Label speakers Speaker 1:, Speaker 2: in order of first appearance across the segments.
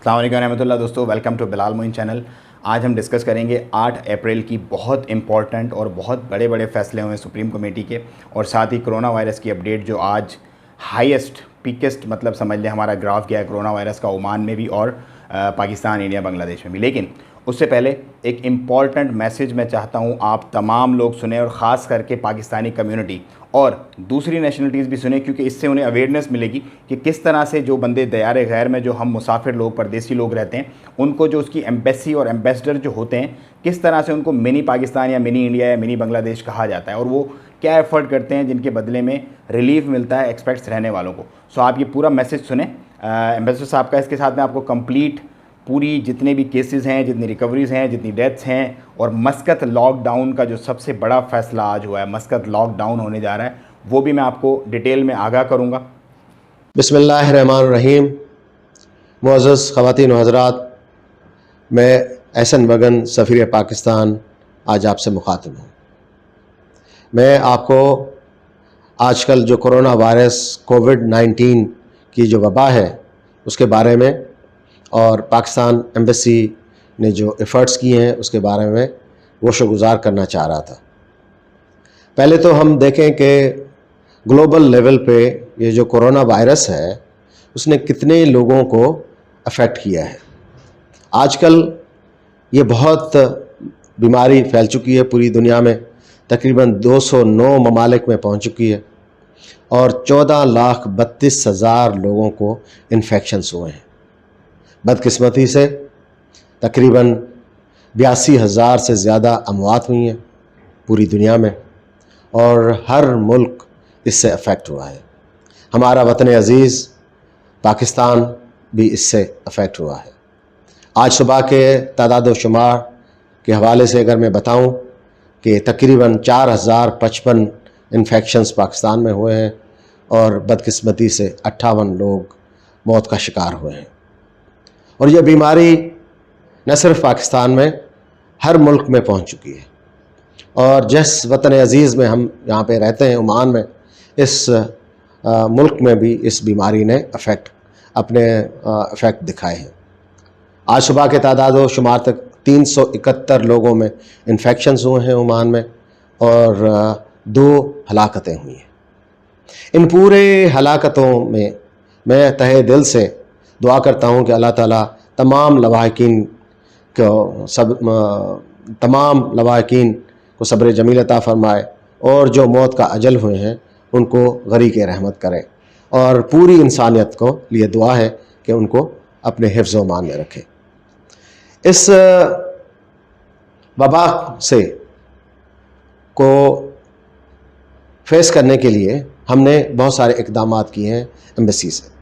Speaker 1: अस्सलाम वालेकुम रहमतुल्लाह। दोस्तों, welcome to Bilal Moin channel. आज हम डिस्कस करेंगे 8 अप्रैल की बहुत इंपॉर्टेंट और बहुत बड़े बड़े फैसले हुए सुप्रीम कमेटी के, और साथ ही कोरोना वायरस की अपडेट जो आज हाईएस्ट पीकेस्ट मतलब समझ लें हमारा ग्राफ गया है कोरोना वायरस का, ओमान में भी और पाकिस्तान, इंडिया, बांग्लादेश में भी। लेकिन उससे पहले एक इम्पॉर्टेंट मैसेज मैं चाहता हूँ आप तमाम लोग सुने, और ख़ास करके पाकिस्तानी कम्युनिटी और दूसरी नेशनलिटीज़ भी सुने, क्योंकि इससे उन्हें अवेयरनेस मिलेगी कि किस तरह से जो बंदे दयार गैर में जो हम मुसाफिर लोग, परदेसी लोग रहते हैं, उनको जो उसकी एम्बेसी और एम्बेसडर जो होते हैं, किस तरह से उनको मिनी पाकिस्तान या मिनी इंडिया या मिनी बांग्लादेश कहा जाता है, और वो क्या एफ़र्ट करते हैं जिनके बदले में रिलीफ मिलता है एक्सपेक्ट्स रहने वालों को। सो आप ये पूरा मैसेज सुने एम्बेसडर साहब का। इसके साथ में आपको कंप्लीट पूरी जितने भी केसेस हैं, जितनी रिकवरीज़ हैं, जितनी डेथ्स हैं, और मस्कत लॉकडाउन का जो सबसे बड़ा फ़ैसला आज हुआ है, मस्कत लॉकडाउन होने जा रहा है, वो भी मैं आपको डिटेल में आगाह करूँगा।
Speaker 2: बिस्मिल्लाहिर्रहमानिर्रहीम। मुअज़्ज़ज़ ख़वातीन व हज़रात, मैं एहसन बगन सफ़ीर पाकिस्तान आज आपसे मुखातिब हूँ। मैं आपको आजकल जो कोरोना वायरस कोविड-19 की जो वबा है उसके बारे में और पाकिस्तान एम्बेसी ने जो एफ़र्ट्स किए हैं उसके बारे में गोशोगुज़ार करना चाह रहा था। पहले तो हम देखें कि ग्लोबल लेवल पे ये जो कोरोना वायरस है उसने कितने लोगों को अफेक्ट किया है। आजकल ये बहुत बीमारी फैल चुकी है पूरी दुनिया में, तकरीबन 209 ममालिक में पहुंच चुकी है, और 14,32,000 लोगों को इन्फेक्शंस हुए हैं। बदकिस्मती से तकरीबन 82,000 से ज़्यादा अमवात हुई हैं पूरी दुनिया में, और हर मुल्क इससे अफेक्ट हुआ है। हमारा वतन अज़ीज़ पाकिस्तान भी इससे अफेक्ट हुआ है। आज सुबह के तादाद व शुमार के हवाले से अगर मैं बताऊं कि तकरीबन 4,055 इन्फेक्शंस पाकिस्तान में हुए हैं, और बदकिस्मती से 58 लोग मौत का शिकार हुए हैं। और यह बीमारी न सिर्फ पाकिस्तान में, हर मुल्क में पहुंच चुकी है। और जिस वतन अज़ीज़ में हम यहाँ पे रहते हैं, ओमान में, इस मुल्क में भी इस बीमारी ने अपने इफ़ेक्ट दिखाए हैं। आज सुबह के तादाद व शुमार तक 371 लोगों में इन्फेक्शंस हुए हैं ओमान में, और 2 हलाकतें हुई हैं। इन पूरे हलाकतों में मैं तहे दिल से दुआ करता हूँ कि अल्लाह ताला तमाम लवाहिकीन को सब्र जमील अता फ़रमाए, और जो मौत का अजल हुए हैं उनको गरीक़ रहमत करे, और पूरी इंसानियत को लिए दुआ है कि उनको अपने हिफ्ज़ व मान में रखे। इस वबा से को फेस करने के लिए हमने बहुत सारे इक़दाम किए हैं एम्बेसी से।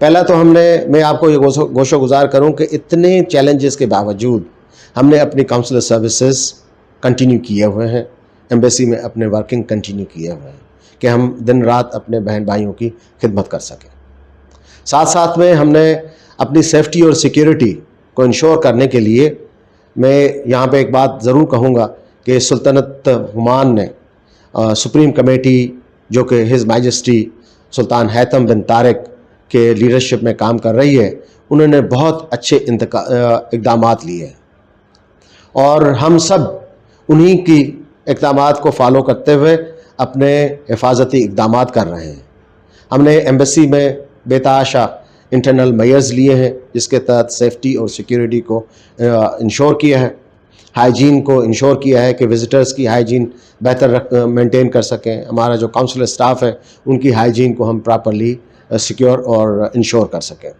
Speaker 2: पहला तो मैं आपको ये गोशोगुज़ार करूं कि इतने चैलेंजेस के बावजूद हमने अपनी काउंसलर सर्विसेज कंटिन्यू किए हुए हैं, एम्बेसी में अपने वर्किंग कंटिन्यू किए हुए हैं कि हम दिन रात अपने बहन भाइयों की खिदमत कर सकें। साथ साथ में हमने अपनी सेफ्टी और सिक्योरिटी को इंश्योर करने के लिए, मैं यहाँ पे एक बात ज़रूर कहूँगा कि सुल्तानत ओमान ने सुप्रीम कमेटी जो कि हिज़ मैजेस्टी सुल्तान हैतम बिन तारिक के लीडरशिप में काम कर रही है, उन्होंने बहुत अच्छे इक़दाम लिए हैं, और हम सब उन्हीं की इक़दामात को फॉलो करते हुए अपने हिफाजती इक़दाम कर रहे हैं। हमने एम्बेसी में बेतहाशा इंटरनल मेजर्स लिए हैं, जिसके तहत सेफ्टी और सिक्योरिटी को इंश्योर किया है, हाइजीन को इंश्योर किया है कि विज़िटर्स की हाइजीन बेहतर मेंटेन कर सकें। हमारा जो काउंसलर स्टाफ है उनकी हाइजीन को हम प्रॉपर्ली सिक्योर और इंश्योर कर सकें।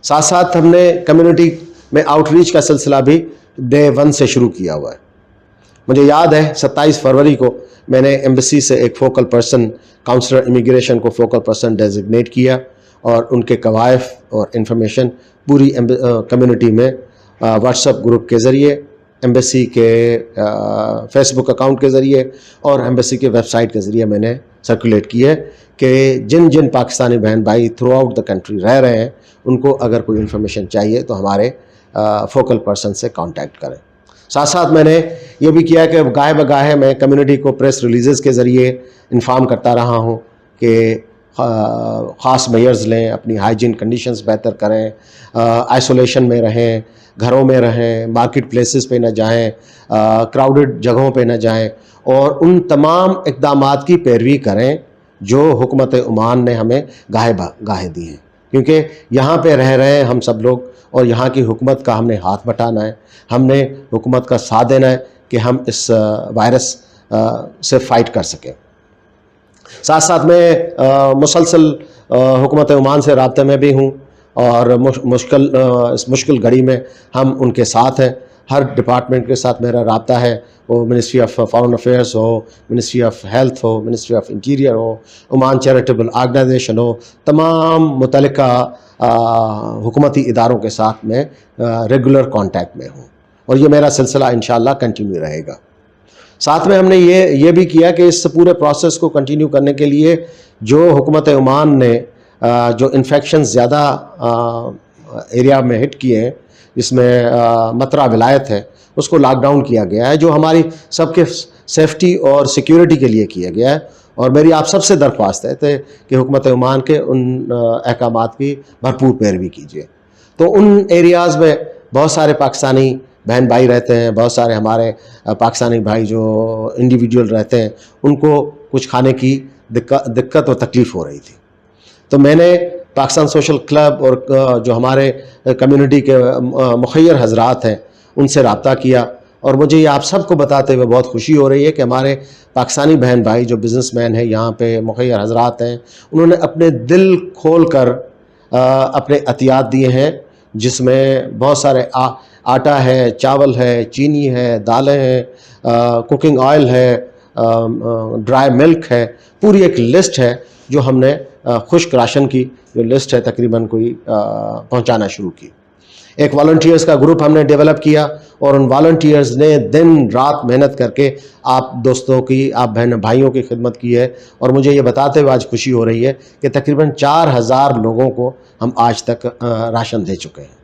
Speaker 2: साथ साथ हमने कम्युनिटी में आउटरीच का सिलसिला भी डे 1 से शुरू किया हुआ है। मुझे याद है 27 फरवरी को मैंने एम्बेसी से एक फोकल पर्सन, काउंसलर इमिग्रेशन को फोकल पर्सन डेजिग्नेट किया, और उनके कवायफ और इन्फॉर्मेशन पूरी कम्युनिटी में व्हाट्सएप ग्रुप के ज़रिए, एम्बेसी के फेसबुक अकाउंट के ज़रिए और एम्बेसी के वेबसाइट के ज़रिए मैंने सर्कुलेट की है कि जिन जिन पाकिस्तानी बहन भाई थ्रू आउट द कंट्री रह रहे हैं, उनको अगर कोई इन्फॉर्मेशन चाहिए तो हमारे फोकल पर्सन से कांटेक्ट करें। साथ साथ मैंने ये भी किया कि गाहे बगाहे मैं कम्युनिटी को प्रेस रिलीज़ के ज़रिए इन्फॉर्म करता रहा हूँ कि ख़ास मेजर्स लें, अपनी हाइजीन कंडीशंस बेहतर करें, आइसोलेशन में रहें, घरों में रहें, मार्केट प्लेसेस पे न जाएं, क्राउडेड जगहों पे न जाएं और उन तमाम इक़दामात की पैरवी करें जो हुकूमत ओमान ने हमें गाहे दी हैं, क्योंकि यहाँ पे रह रहे हैं हम सब लोग और यहाँ की हुकूमत का हमने हाथ बटाना है, हमने हुकूमत का साथ देना है कि हम इस वायरस से फ़ाइट कर सकें। साथ साथ मैं मुसलसल हुकूमत ओमान से राब्ते में भी हूँ और इस मुश्किल घड़ी में हम उनके साथ हैं। हर डिपार्टमेंट के साथ मेरा राब्ता है, वो मिनिस्ट्री ऑफ फॉरेन अफेयर्स हो, मिनिस्ट्री ऑफ हेल्थ हो, मिनिस्ट्री ऑफ इंटीरियर हो, ओमान चैरिटेबल ऑर्गेनाइजेशन हो, तमाम मुतल्लिका हुकूमती इदारों के साथ मैं रेगुलर कांटेक्ट में हूँ और ये मेरा सिलसिला इंशाअल्लाह कंटिन्यू रहेगा। साथ में हमने ये भी किया कि इस पूरे प्रोसेस को कंटिन्यू करने के लिए जो हुकूमत ओमान ने जो इन्फेक्शन ज़्यादा एरिया में हिट किए हैं, जिसमें मतरा विलायत है, उसको लॉकडाउन किया गया है, जो हमारी सबके सेफ्टी और सिक्योरिटी के लिए किया गया है। और मेरी आप सबसे दरख्वास्त है कि हुकूमत ओमान के उन अहकामात की भरपूर पैरवी कीजिए। तो उन एरियाज़ में बहुत सारे पाकिस्तानी बहन भाई रहते हैं, बहुत सारे हमारे पाकिस्तानी भाई जो इंडिविजुअल रहते हैं, उनको कुछ खाने की दिक्कत और तकलीफ़ हो रही थी। तो मैंने पाकिस्तान सोशल क्लब और जो हमारे कम्युनिटी के मुखय्यर हजरात हैं उनसे रब्ता किया और मुझे ये आप सबको बताते हुए बहुत खुशी हो रही है कि हमारे पाकिस्तानी बहन भाई जो बिज़नेसमैन हैं, यहाँ पे मुखय्यर हजरात हैं, उन्होंने अपने दिल खोल कर अपने अतियात दिए हैं, जिसमें बहुत सारे आटा है, चावल है, चीनी है, दालें हैं, कुकिंग ऑयल है, ड्राई मिल्क है, पूरी एक लिस्ट है जो हमने खुश्क राशन की जो लिस्ट है तकरीबन कोई पहुंचाना शुरू की। एक वॉलंटियर्स का ग्रुप हमने डेवलप किया और उन वॉलंटियर्स ने दिन रात मेहनत करके आप दोस्तों की, आप बहन भाइयों की खिदमत की है और मुझे ये बताते हुए आज खुशी हो रही है कि तकरीबन 4000 लोगों को हम आज तक राशन दे चुके हैं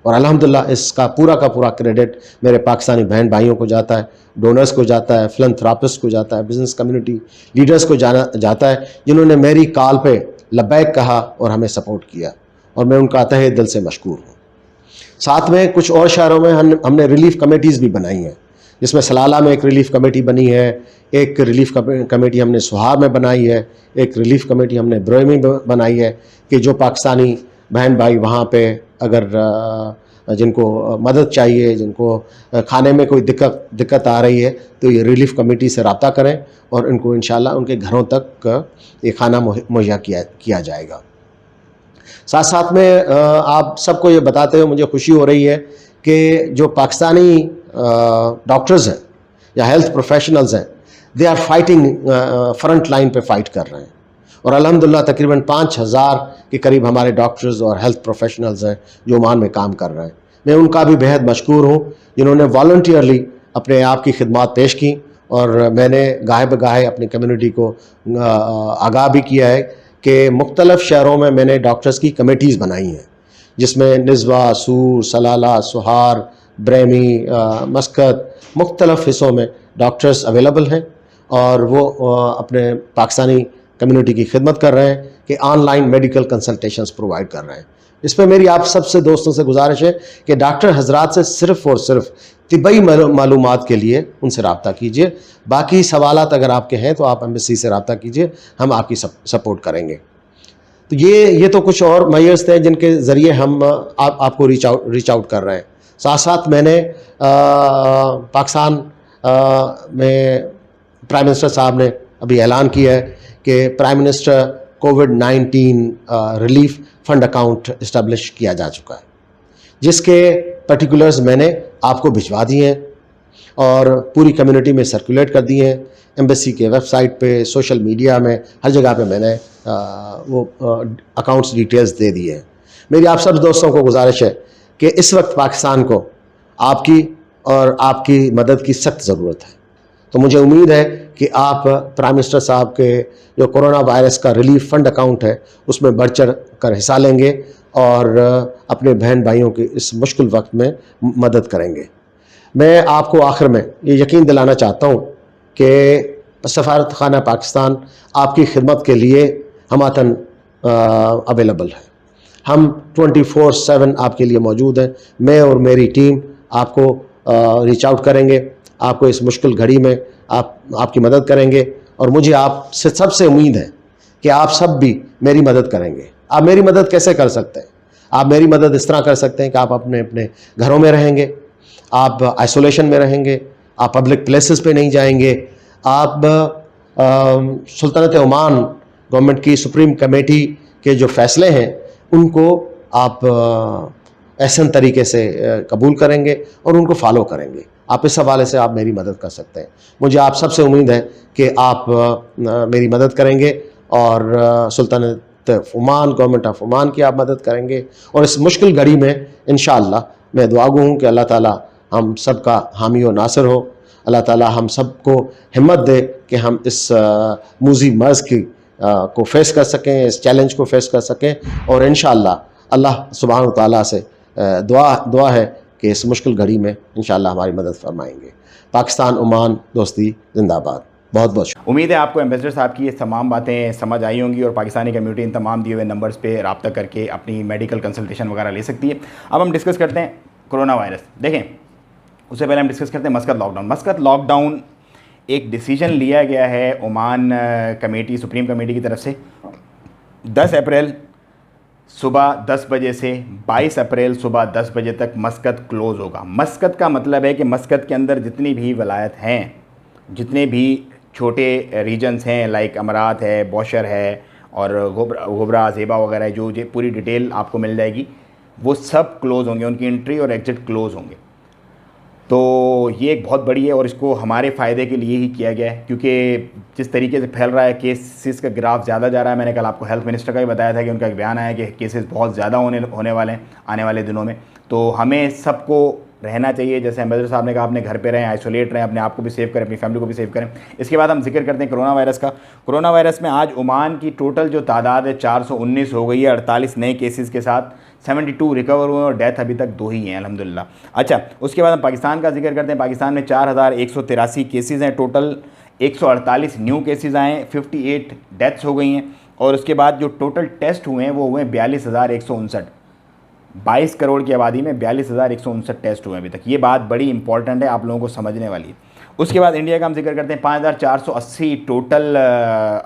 Speaker 2: और अल्हम्दुलिल्लाह इसका का पूरा क्रेडिट मेरे पाकिस्तानी बहन भाइयों को जाता है, डोनर्स को जाता है, फिलैंथ्रोपिस्ट को जाता है, बिज़नेस कम्युनिटी लीडर्स को जाता है, जिन्होंने मेरी कॉल पे लब्बैक कहा और हमें सपोर्ट किया और मैं उनका तहे दिल से मशकूर हूँ। साथ में कुछ और शहरों में हमने रिलीफ़ कमेटीज़ भी बनाई हैं, जिसमें सलाला में एक रिलीफ़ कमेटी बनी है, एक रिलीफ़ कमेटी हमने सुहार में बनाई है, एक रिलीफ़ कमेटी हमने ब्रोई में बनाई है कि जो पाकिस्तानी बहन भाई वहाँ पे अगर जिनको मदद चाहिए, जिनको खाने में कोई दिक्कत आ रही है, तो ये रिलीफ़ कमेटी से रब्ता करें और इनको इंशाल्लाह उनके घरों तक ये खाना मुहैया किया जाएगा। साथ साथ में आप सबको ये बताते हुए मुझे खुशी हो रही है कि जो पाकिस्तानी डॉक्टर्स हैं या हेल्थ प्रोफेशनल्स हैं, they are fighting, front line पे फाइट कर रहे हैं और अल्हम्दुलिल्लाह तकरीबन 5000 के करीब हमारे डॉक्टर्स और हेल्थ प्रोफेशनल्स हैं जो ओमान में काम कर रहे हैं। मैं उनका भी बेहद मशकूर हूँ जिन्होंने वॉलंटियरली अपने आप की खिदमत पेश की और मैंने गाहे बगाहे अपनी कम्युनिटी को आगाह भी किया है कि मुख्तलिफ़ शहरों में मैंने डॉक्टर्स की कमेटीज़ बनाई हैं, जिसमें निज़वा, सूर, सलाला, सुहार, ब्रेमी, मस्कत, मुख्तलिफ़ हिस्सों में डॉक्टर्स अवेलेबल हैं और वो अपने पाकिस्तानी कम्युनिटी की खिदमत कर रहे हैं कि ऑनलाइन मेडिकल कंसल्टेशंस प्रोवाइड कर रहे हैं। इस पर मेरी आप सबसे दोस्तों से गुजारिश है कि डॉक्टर हजरात से सिर्फ़ और सिर्फ तिब्बी मालूमात के लिए उनसे रब्ता कीजिए। बाकी सवालात अगर आपके हैं तो आप एम्बेसी से रब्ता कीजिए, हम आपकी सपोर्ट करेंगे। तो ये तो कुछ और मेजर्स थे जिनके ज़रिए हम आपको रीच आउट कर रहे हैं। साथ साथ मैंने पाकिस्तान में प्राइम मिनिस्टर साहब ने अभी ऐलान किया है कि प्राइम मिनिस्टर कोविड-19 रिलीफ फंड अकाउंट इस्टेब्लिश किया जा चुका है, जिसके पर्टिकुलर्स मैंने आपको भिजवा दिए हैं और पूरी कम्युनिटी में सर्कुलेट कर दिए हैं। एम्बेसी के वेबसाइट पे, सोशल मीडिया में, हर जगह पे मैंने वो अकाउंट्स डिटेल्स दे दिए हैं। मेरी आप सब दोस्तों को गुजारिश है कि इस वक्त पाकिस्तान को आपकी और आपकी मदद की सख्त ज़रूरत है। तो मुझे उम्मीद है कि आप प्राइम मिनिस्टर साहब के जो कोरोना वायरस का रिलीफ फंड अकाउंट है उसमें बढ़ चढ़ कर हिस्सा लेंगे और अपने बहन भाइयों के इस मुश्किल वक्त में मदद करेंगे। मैं आपको आखिर में ये यकीन दिलाना चाहता हूँ कि सफारत खाना पाकिस्तान आपकी खिदमत के लिए हमातन अवेलेबल है। हम 24/7 आपके लिए मौजूद हैं। मैं और मेरी टीम आपको रीच आउट करेंगे, आपको इस मुश्किल घड़ी में आपकी मदद करेंगे। और मुझे आपसे सबसे उम्मीद है कि आप सब भी मेरी मदद करेंगे। आप मेरी मदद कैसे कर सकते हैं? आप मेरी मदद इस तरह कर सकते हैं कि आप अपने अपने घरों में रहेंगे, आप आइसोलेशन में रहेंगे, आप पब्लिक प्लेसेस पे नहीं जाएंगे, आप सुल्तानत ओमान गवर्नमेंट की सुप्रीम कमेटी के जो फैसले हैं उनको आप एहसन तरीके से कबूल करेंगे और उनको फॉलो करेंगे। आप इस हवाले से आप मेरी मदद कर सकते हैं। मुझे आप सबसे उम्मीद है कि आप मेरी मदद करेंगे और सुल्तानत ओमान, गवर्नमेंट ऑफ ओमान की आप मदद करेंगे। और इस मुश्किल घड़ी में इंशाअल्लाह मैं दुआगो हूँ कि अल्लाह ताला हम सब का हामी व नासिर हो। अल्लाह ताला हम सबको हिम्मत दे कि हम इस मूजी मर्ज़ की को फेस कर सकें, इस चैलेंज को फेस कर सकें। और इंशाअल्लाह अल्लाह सुब्हानहू तआला से दुआ है कि इस मुश्किल घड़ी में इंशाअल्लाह हमारी मदद फरमाएंगे। पाकिस्तान ओमान दोस्ती जिंदाबाद। बहुत बहुत
Speaker 1: उम्मीद है आपको एम्बेसडर साहब की ये तमाम बातें समझ आई होंगी और पाकिस्तानी कम्युनिटी इन तमाम दिए हुए नंबर्स पे रब्ता करके अपनी मेडिकल कंसल्टेशन वगैरह ले सकती है। अब हम डिस्कस करते हैं कोरोना वायरस। देखें, उससे पहले हम डिस्कस करते हैं मस्कत लॉकडाउन। मस्कत लॉकडाउन एक डिसीजन लिया गया है ओमान कमेटी, सुप्रीम कमेटी की तरफ से 10 अप्रैल सुबह 10 बजे से 22 अप्रैल सुबह 10 बजे तक मस्कत क्लोज़ होगा। मस्कत का मतलब है कि मस्कत के अंदर जितनी भी वलायत हैं, जितने भी छोटे रीजन्स हैं, लाइक अमरात है, बौशर है और गुबरा ज़ेबा वगैरह, जो पूरी डिटेल आपको मिल जाएगी, वो सब क्लोज़ होंगे, उनकी एंट्री और एग्ज़िट क्लोज़ होंगे। तो ये एक बहुत बड़ी है और इसको हमारे फ़ायदे के लिए ही किया गया है, क्योंकि जिस तरीके से फैल रहा है केसेस का ग्राफ ज़्यादा जा रहा है। मैंने कल आपको हेल्थ मिनिस्टर का भी बताया था कि उनका एक बयान आया कि केसेस बहुत ज़्यादा होने वाले हैं आने वाले दिनों में। तो हमें सबको रहना चाहिए, जैसे एम्बेसडर साहब ने कहा, अपने घर पे रहें, आइसोलेट रहें, अपने आप को भी सेव करें, अपनी फैमिली को भी सेव करें। इसके बाद हम जिक्र करते हैं कोरोना वायरस का। कोरोना वायरस में आज ओमान की टोटल जो तादाद है 419 हो गई है, 48 नए केसेस के साथ। 72 रिकवर हुए और डेथ अभी तक 2 ही हैं अल्हम्दुलिल्लाह। अच्छा, उसके बाद हम पाकिस्तान का जिक्र करते हैं। पाकिस्तान में 4183 केसेज़ हैं टोटल, 148 न्यू केसेज़ आए हैं, 58 डेथ्स हो गई हैं। और उसके बाद जो टोटल टेस्ट हुए हैं वो हुए 42,159। 22 करोड़ की आबादी में 42,159 टेस्ट हुए अभी तक। ये बात बड़ी इंपॉर्टेंट है, आप लोगों को समझने वाली है। उसके बाद इंडिया का हम जिक्र करते हैं। 5,480 टोटल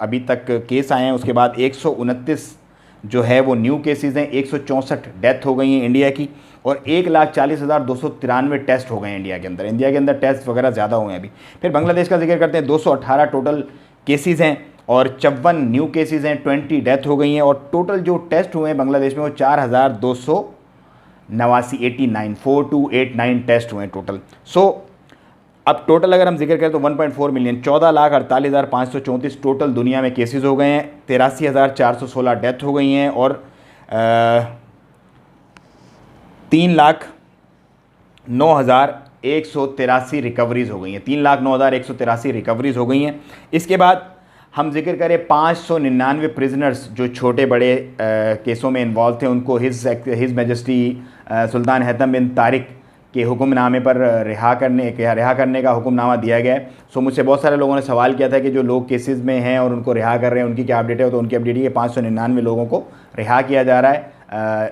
Speaker 1: अभी तक केस आए हैं। उसके बाद 129 जो है वो न्यू केसेस हैं, 164 डेथ हो गई हैं इंडिया की, और 1,40,293 टेस्ट हो गए हैं इंडिया के अंदर। इंडिया के अंदर टेस्ट वगैरह ज़्यादा हुए हैं अभी। फिर बांग्लादेश का जिक्र करते हैं। 218 टोटल केसेस हैं और 54 न्यू केसेस हैं, 20 डेथ हो गई हैं। और टोटल जो टेस्ट हुए हैं बांग्लादेश में वो 4,289 4289 टेस्ट हुए हैं टोटल। अब टोटल अगर हम जिक्र करें तो 1.4 मिलियन 14,48,534 टोटल दुनिया में केसेस हो गए हैं। 83,416 डेथ हो गई हैं और 3,09,183 रिकवरीज़ हो गई हैं। 3,09,183 रिकवरीज़ हो गई हैं। इसके बाद हम जिक्र करें 599 प्रिजनर्स जो छोटे बड़े केसों में इन्वॉल्व थे, उनको हिज मैजेस्टी सुल्तान हैतम बिन तारिक के हुक्मनामे पर रिहा करने का हुक्मनामा दिया गया है। मुझसे बहुत सारे लोगों ने सवाल किया था कि जो लोग केसेस में हैं और उनको रिहा कर रहे हैं उनकी क्या अपडेट है। तो उनकी अपडेट ये 599 लोगों को रिहा किया जा रहा है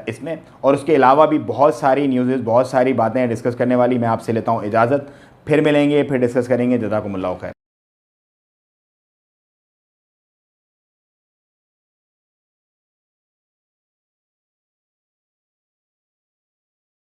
Speaker 1: इसमें। और उसके अलावा भी बहुत सारी न्यूज़, बहुत सारी बातें डिस्कस करने वाली। मैं आपसे लेता हूँ इजाज़त, फिर मिलेंगे, फिर डिस्कस करेंगे। जज़ाकुमुल्लाह खैर।